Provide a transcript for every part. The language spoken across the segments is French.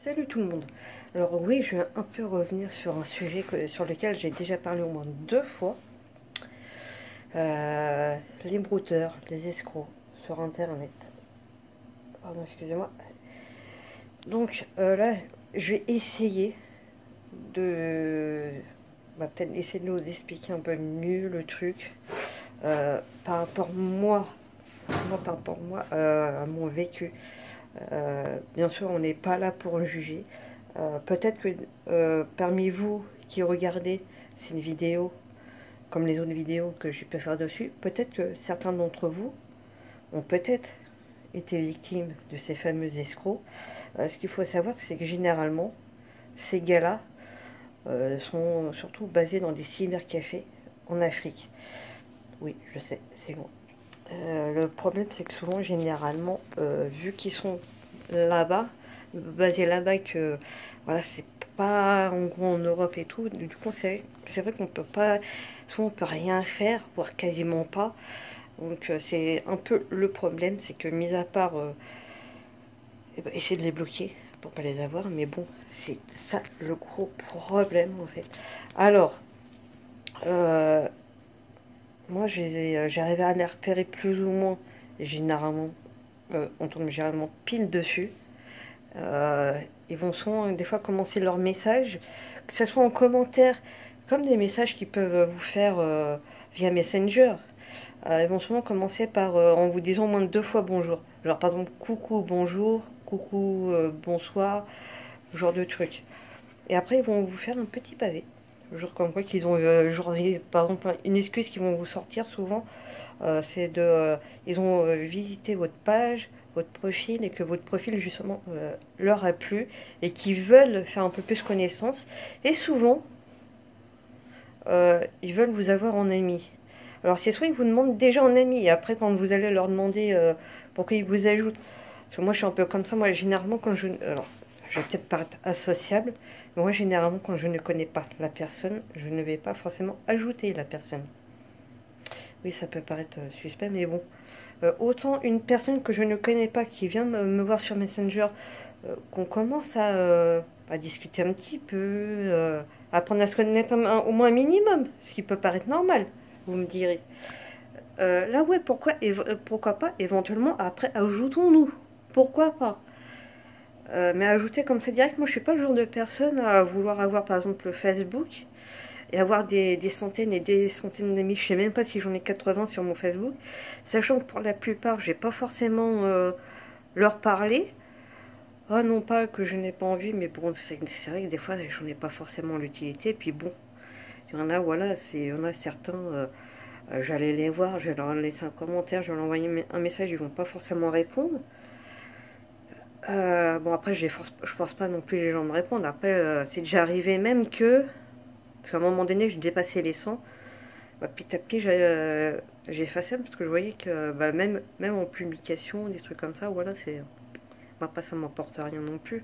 Salut tout le monde. Alors oui, je vais un peu revenir sur un sujet sur lequel j'ai déjà parlé au moins 2 fois. Les brouteurs, les escrocs sur Internet. Pardon, excusez-moi. Donc là, je vais essayer de... peut-être essayer de nous expliquer un peu mieux le truc. Par rapport à mon vécu. Bien sûr, on n'est pas là pour juger. Peut-être que parmi vous qui regardez cette vidéo, comme les autres vidéos que j'ai pu faire dessus, peut-être que certains d'entre vous ont peut-être été victimes de ces fameux escrocs. Ce qu'il faut savoir, c'est que généralement, ces gars-là sont surtout basés dans des cybercafés en Afrique. Oui, je sais, c'est loin. Le problème, c'est que souvent, généralement, vu qu'ils sont là-bas, basés là-bas, que voilà, c'est pas en gros en Europe et tout, du coup, c'est vrai qu'on peut pas, souvent on peut rien faire, voire quasiment pas. Donc, c'est un peu le problème, c'est que, mis à part essayer de les bloquer pour pas les avoir, mais bon, c'est ça le gros problème en fait. Alors, euh, moi, j'arrivais à les repérer plus ou moins, et généralement, on tombe généralement pile dessus. Ils vont souvent, des fois, commencer leur message, que ce soit en commentaire, comme des messages qu'ils peuvent vous faire via Messenger. Ils vont souvent commencer par en vous disant au moins 2 fois bonjour. Genre, par exemple, coucou, bonjour, coucou, bonsoir, ce genre de truc. Et après, ils vont vous faire un petit pavé. Genre comme quoi qu'ils ont, genre, par exemple, une excuse qu'ils vont vous sortir souvent, c'est de, ils ont visité votre page, votre profil, et que votre profil justement leur a plu, et qu'ils veulent faire un peu plus connaissance. Et souvent, ils veulent vous avoir en ami. Alors c'est soit ils vous demandent déjà en ami, et après quand vous allez leur demander pourquoi ils vous ajoutent. Parce que moi je suis un peu comme ça, moi généralement quand je... Alors, je vais peut-être paraître associable, mais moi généralement quand je ne connais pas la personne, je ne vais pas forcément ajouter la personne. Oui, ça peut paraître suspect, mais bon. Autant une personne que je ne connais pas qui vient me voir sur Messenger, qu'on commence à discuter un petit peu, apprendre à se connaître au moins un minimum, ce qui peut paraître normal, vous me direz. Là, ouais, pourquoi pas, éventuellement, après, ajoutons-nous. Pourquoi pas? Mais ajouter comme ça direct, moi je suis pas le genre de personne à vouloir avoir par exemple Facebook et avoir des centaines et des centaines d'amis. Je sais même pas si j'en ai 80 sur mon Facebook, sachant que pour la plupart, je vais pas forcément leur parler. Ah non, pas que je n'ai pas envie, mais bon, c'est vrai que des fois, j'en ai pas forcément l'utilité. Puis bon, il y en a, voilà, il y en a certains, j'allais les voir, je vais leur laisser un commentaire, je vais leur envoyer un message, ils vont pas forcément répondre. Bon, après, je force pas non plus les gens me répondre. Après, c'est déjà arrivé même que, parce qu'à un moment donné, je dépassais les 100. Petit à petit, j'ai effacé parce que je voyais que même en publication, des trucs comme ça, voilà, pas ça m'apporte rien non plus.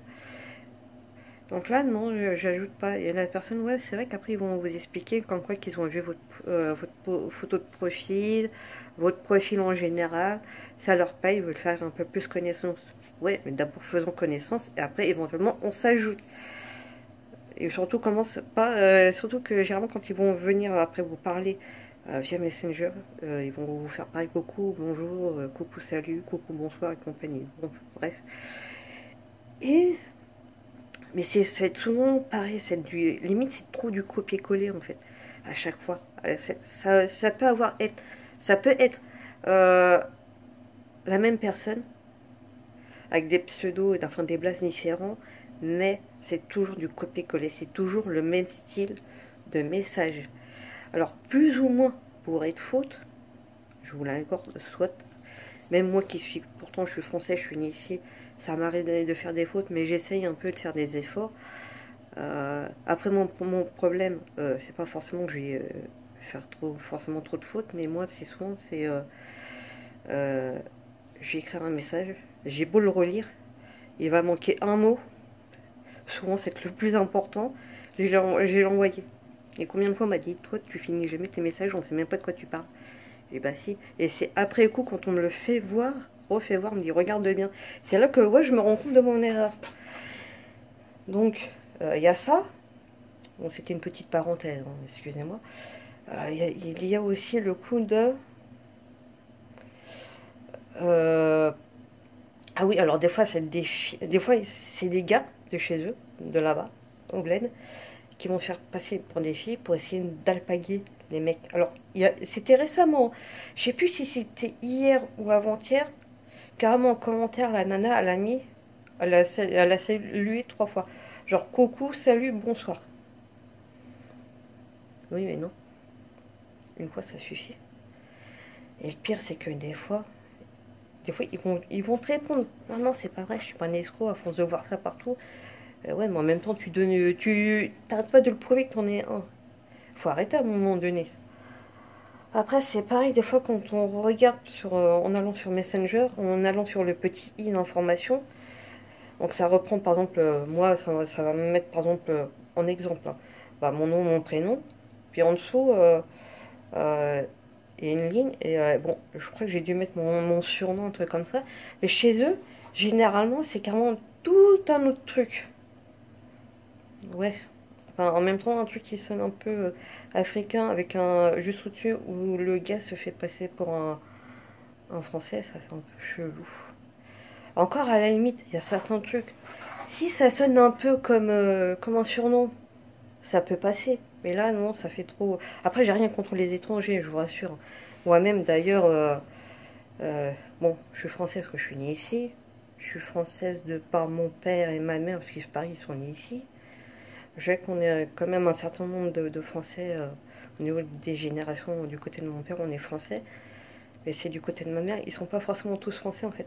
Donc là, non, j'ajoute pas. Et la personne, ouais, c'est vrai qu'après, ils vont vous expliquer comme quoi qu'ils ont vu votre photo de profil, votre profil en général. Ça leur paye, ils veulent faire un peu plus connaissance. Ouais, mais d'abord faisons connaissance et après, éventuellement, on s'ajoute. Et surtout, surtout que généralement, quand ils vont venir après vous parler via Messenger, ils vont vous faire pareil, coucou, bonjour, coucou, salut, coucou, bonsoir et compagnie. Bon, bref. Et mais c'est souvent pareil, limite c'est trop du copier-coller en fait, à chaque fois. Ça peut ça peut être la même personne, avec des pseudos, enfin des blases différents, mais c'est toujours du copier-coller, c'est toujours le même style de message. Alors plus ou moins pour être faute, je vous l'accorde, soit, même moi pourtant je suis français, je suis né ici, ça m'arrive de faire des fautes, mais j'essaye un peu de faire des efforts. Après mon problème, c'est pas forcément que je vais faire forcément trop de fautes, mais moi c'est souvent je vais écrire un message, j'ai beau le relire, il va manquer un mot, souvent c'est le plus important, je vais l'envoyer. Et combien de fois on m'a dit, toi tu finis jamais tes messages, on sait même pas de quoi tu parles. Et bah si, et c'est après coup quand on me le fait voir, refait voir, on me dit regarde bien. C'est là que ouais, je me rends compte de mon erreur. Donc, il y a ça. Bon, c'était une petite parenthèse, hein, excusez-moi. Il y a aussi le coup de... ah oui, alors des fois, des fois, c'est des gars de chez eux, de là-bas, au bled, qui vont faire passer pour des filles pour essayer d'alpaguer les mecs. Alors, c'était récemment, je sais plus si c'était hier ou avant-hier, carrément en commentaire, la nana, elle a mis, elle a salué 3 fois. Genre, coucou, salut, bonsoir. Oui, mais non. Une fois, ça suffit. Et le pire, c'est que des fois, ils vont te répondre. Non, non, c'est pas vrai, je suis pas un escroc à force de voir ça partout. Ouais, mais en même temps, tu t'arrêtes pas de le prouver que t'en es un. Faut arrêter à un moment donné. Après, c'est pareil, des fois, quand on regarde en allant sur Messenger, en allant sur le petit i d'information, donc ça reprend, par exemple, moi, ça va me mettre, par exemple, en exemple, hein, bah, mon nom, mon prénom, puis en dessous, euh, il y a une ligne, et bon, je crois que j'ai dû mettre mon surnom, un truc comme ça, mais chez eux, généralement, c'est carrément tout un autre truc. Ouais. Enfin, en même temps, un truc qui sonne un peu africain, avec un juste au-dessus où le gars se fait passer pour un français, ça fait un peu chelou. Encore à la limite, il y a certains trucs. Si ça sonne un peu comme un surnom, ça peut passer. Mais là, non, ça fait trop. Après, j'ai rien contre les étrangers, je vous rassure. Moi-même, d'ailleurs, euh, bon, je suis française parce que je suis née ici. Je suis française de par mon père et ma mère parce qu'ils pareil, ils sont nés ici. Je sais qu'on est quand même un certain nombre de Français au niveau des générations. Du côté de mon père, on est français. Mais c'est du côté de ma mère, ils sont pas forcément tous français en fait.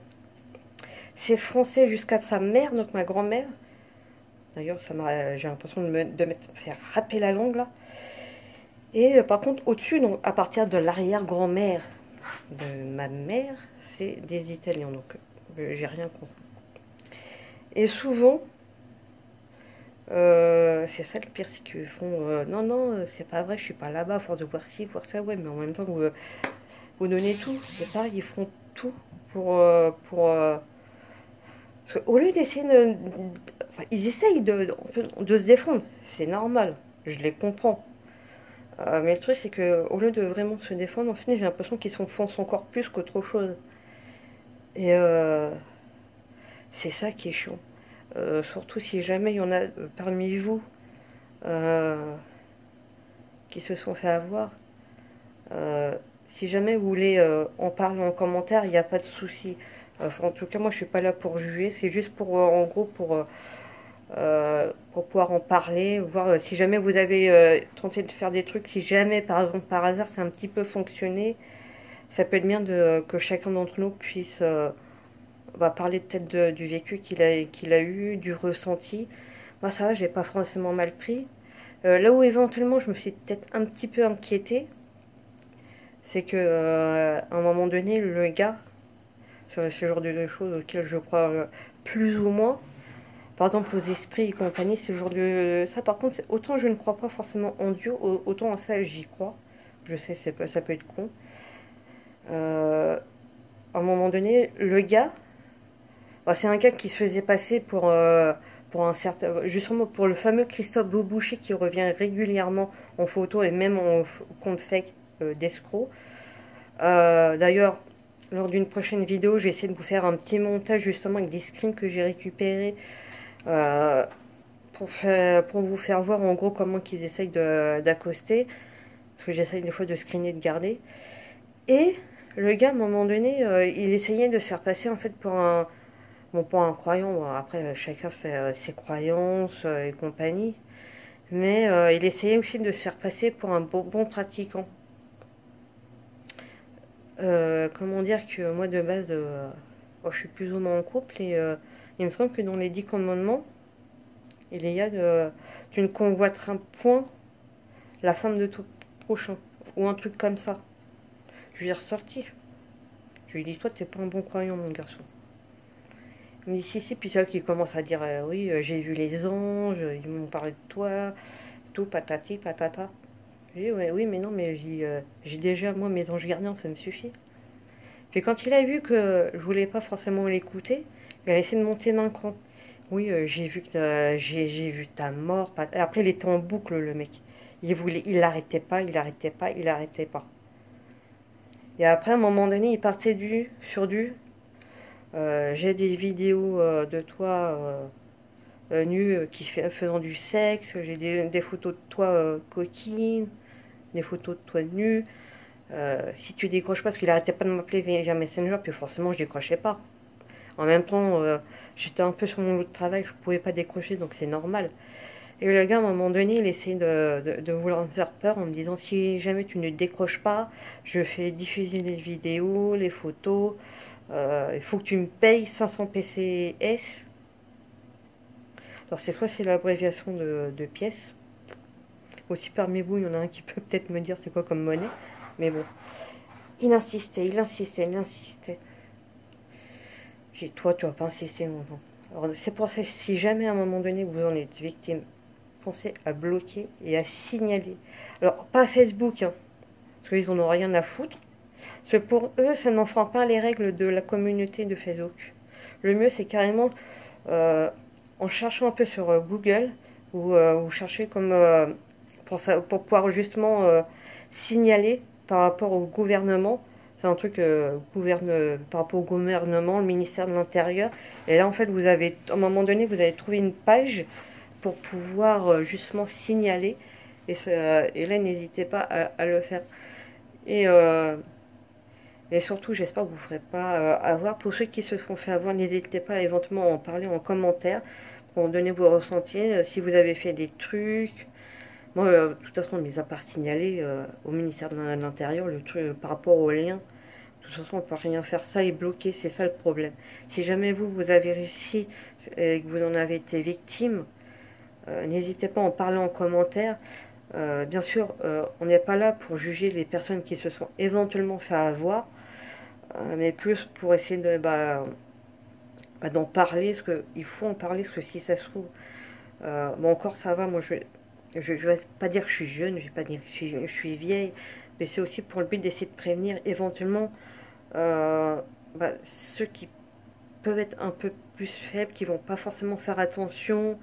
C'est français jusqu'à sa mère, donc ma grand-mère. D'ailleurs, j'ai l'impression de me faire râper la langue là. Et par contre, au-dessus, donc, à partir de l'arrière-grand-mère de ma mère, c'est des Italiens. Donc, j'ai rien contre. Et souvent, c'est ça le pire, c'est qu'ils font non, non, c'est pas vrai, je suis pas là-bas, à force de voir ci, voir ça, ouais, mais en même temps, vous donnez tout. C'est pareil, ils font tout parce qu'au lieu d'essayer enfin, ils essayent de se défendre, c'est normal, je les comprends. Mais le truc, c'est que au lieu de vraiment se défendre, en fait, j'ai l'impression qu'ils s'enfoncent encore plus qu'autre chose. Et c'est ça qui est chiant. Surtout si jamais il y en a parmi vous euh, qui se sont fait avoir. Si jamais vous voulez en parler en commentaire, il n'y a pas de souci. Enfin, en tout cas, moi, je suis pas là pour juger. C'est juste en gros, pour pouvoir en parler, voir si jamais vous avez tenté de faire des trucs, si jamais, par exemple, par hasard, ça a un petit peu fonctionné, ça peut être bien que chacun d'entre nous puisse parler peut-être du vécu qu'il a eu, du ressenti. Moi, ça va, j'ai pas forcément mal pris. Là où éventuellement je me suis peut-être un petit peu inquiétée, c'est que à un moment donné, le gars, sur ce genre de choses auxquelles je crois plus ou moins, par exemple aux esprits et compagnie, c'est le genre de... Ça par contre, autant je ne crois pas forcément en Dieu, autant en ça j'y crois. Je sais, ça peut être con. À un moment donné, le gars, c'est un gars qui se faisait passer pour un certain... Justement pour le fameux Christophe Beauboucher qui revient régulièrement en photo et même en compte fake d'escroc. D'ailleurs, lors d'une prochaine vidéo, j'ai essayé de vous faire un petit montage justement avec des screens que j'ai récupérés euh, pour vous faire voir en gros comment qu'ils essayent d'accoster. Parce que j'essaye des fois de screener, de garder. Et le gars, à un moment donné, il essayait de se faire passer en fait pour un... Bon, pour un croyant, bon, après chacun ses croyances et compagnie. Mais il essayait aussi de se faire passer pour un bon pratiquant. Comment dire que moi de base, je suis plus ou moins en couple et il me semble que dans les 10 commandements, il y a tu ne convoiteras point la femme de ton prochain ou un truc comme ça. Je lui ai ressorti. Je lui ai dit toi t'es pas un bon croyant mon garçon. Il me dit si si puis c'est là qu'il commence à dire oui j'ai vu les anges, ils m'ont parlé de toi, tout patati patata. J'ai dit ouais, oui mais non mais j'ai déjà moi mes anges gardiens ça me suffit. Puis quand il a vu que je voulais pas forcément l'écouter, il a essayé de monter d'un cran. Oui, j'ai vu ta mort. Après, il était en boucle, le mec. Il l'arrêtait pas, il l'arrêtait pas, il l'arrêtait pas. Et après, à un moment donné, il partait sur du. J'ai des vidéos de toi nu faisant du sexe. J'ai des photos de toi coquine, des photos de toi nu. Si tu décroches pas, parce qu'il arrêtait pas de m'appeler via Messenger, puis forcément, je décrochais pas. En même temps, j'étais un peu sur mon lot de travail, je pouvais pas décrocher, donc c'est normal. Et le gars, à un moment donné, il essayait de vouloir me faire peur en me disant si jamais tu ne décroches pas, je fais diffuser les vidéos, les photos, il faut que tu me payes 500 PCS. Alors c'est soit c'est l'abréviation de pièces, aussi parmi vous, il y en a un qui peut peut-être me dire c'est quoi comme monnaie, mais bon. Il insistait, il insistait, il insistait. J'ai dit, toi, tu vas pas insister, mon enfant. Alors c'est pour ça, si jamais à un moment donné vous en êtes victime, pensez à bloquer et à signaler. Alors, pas Facebook, hein, parce qu'ils n'en ont rien à foutre. Parce que pour eux, ça n'enfreint pas les règles de la communauté de Facebook. Le mieux, c'est carrément, euh, en cherchant un peu sur Google, ou chercher comme, pour pouvoir justement signaler par rapport au gouvernement. C'est un truc par rapport au gouvernement, le ministère de l'Intérieur. Et là, en fait, à un moment donné, vous avez trouvé une page pour pouvoir justement signaler. Et là, n'hésitez pas à le faire. Et, euh, et surtout, j'espère que vous ne ferez pas avoir. Pour ceux qui se font fait avoir, n'hésitez pas à éventuellement en parler en commentaire pour donner vos ressentis. Si vous avez fait des trucs. Moi, de toute façon, mis à part signaler au ministère de l'Intérieur, le truc par rapport aux liens, de toute façon, on ne peut rien faire. Ça est bloqué, c'est ça le problème. Si jamais vous avez réussi et que vous en avez été victime, n'hésitez pas à en parler en commentaire. Bien sûr, on n'est pas là pour juger les personnes qui se sont éventuellement fait avoir, mais plus pour essayer d'en parler, parce qu'il faut en parler, parce que si ça se trouve, bon encore ça va, moi je vais pas dire que je suis jeune, je vais pas dire que je suis vieille, mais c'est aussi pour le but d'essayer de prévenir éventuellement ceux qui peuvent être un peu plus faibles, qui vont pas forcément faire attention.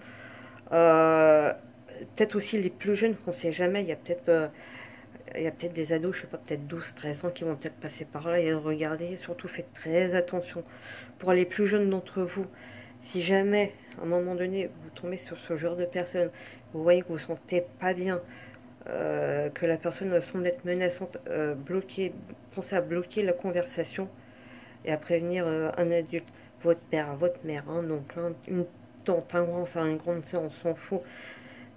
Euh, Peut-être aussi les plus jeunes, qu'on sait jamais, il y a peut-être des ados, je sais pas, peut-être 12, 13 ans qui vont peut-être passer par là et regarder. Surtout faites très attention. Pour les plus jeunes d'entre vous, si jamais, à un moment donné, vous tombez sur ce genre de personne, vous voyez que vous ne vous sentez pas bien, que la personne semble être menaçante, pensez à bloquer la conversation et à prévenir un adulte, votre père, votre mère, un oncle, une tante, un grand, enfin une grande sœur, on s'en fout,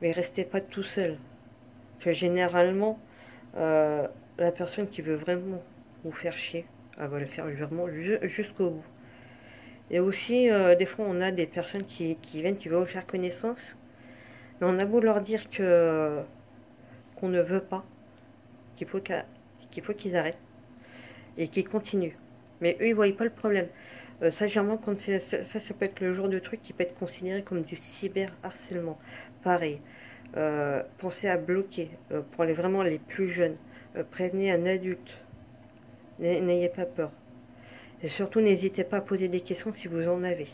mais restez pas tout seul. Parce que généralement, la personne qui veut vraiment vous faire chier, elle va le faire vraiment jusqu'au bout. Et aussi, des fois, on a des personnes qui viennent, qui veulent faire connaissance, mais on a beau leur dire qu'on ne veut pas, qu'il faut qu'ils arrêtent et qu'ils continuent. Mais eux, ils voient pas le problème. Ça, généralement, ça peut être le genre de truc qui peut être considéré comme du cyberharcèlement. Pareil, pensez à bloquer pour vraiment les plus jeunes. Prévenez un adulte. N'ayez pas peur. Et surtout, n'hésitez pas à poser des questions si vous en avez.